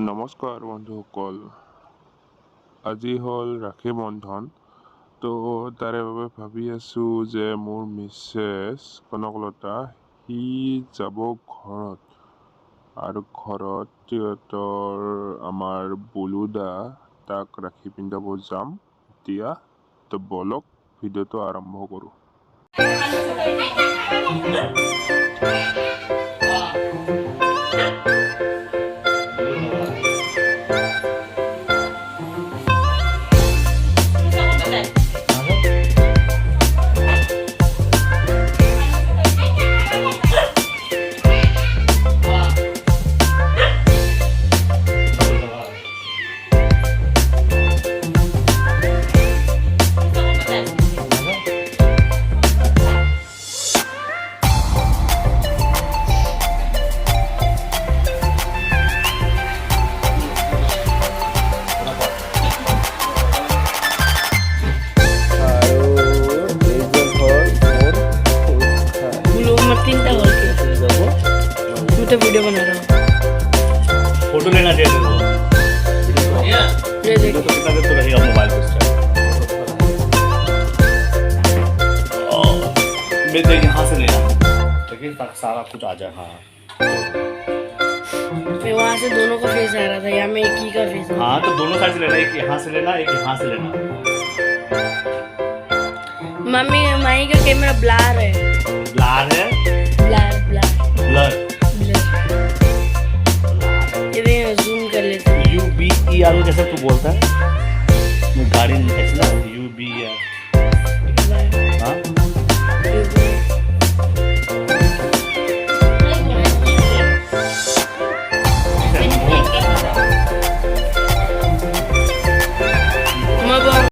নমস্কাৰ বন্ধুসকল, আজি হ'ল ৰাখী বন্ধন। তো তাৰে বাবে ভাবি আছোঁ যে মোৰ মিছেছ কনকলতা সি যাব ঘৰত, আৰু ঘৰত সিহঁতৰ আমাৰ বলুদা তাক ৰাখি পিন্ধাব যাম এতিয়া। তো বলক ভিডিঅ'টো আৰম্ভ কৰোঁ। वीडियो बना रहा हूँ। फोटो लेना चाहिए तेरे को। ये देख तो कितना देर तो रहेगा मोबाइल पे मैं तो यहाँ से लेना ताकि सारा कुछ आ जाए। हाँ मैं वहाँ से दोनों का फेस आ रहा था, यहाँ में एक ही का फेस। हाँ तो दोनों साइड से लेना, एक यहाँ से लेना एक यहाँ से लेना। मम्मी माई का कैमरा ब्लर है। ब्लर है, ब्लर ब्लर ब्लर ये जूम कर लेते हैं। UBER जैसे तू बोलता है। मैं गाड़ी नहीं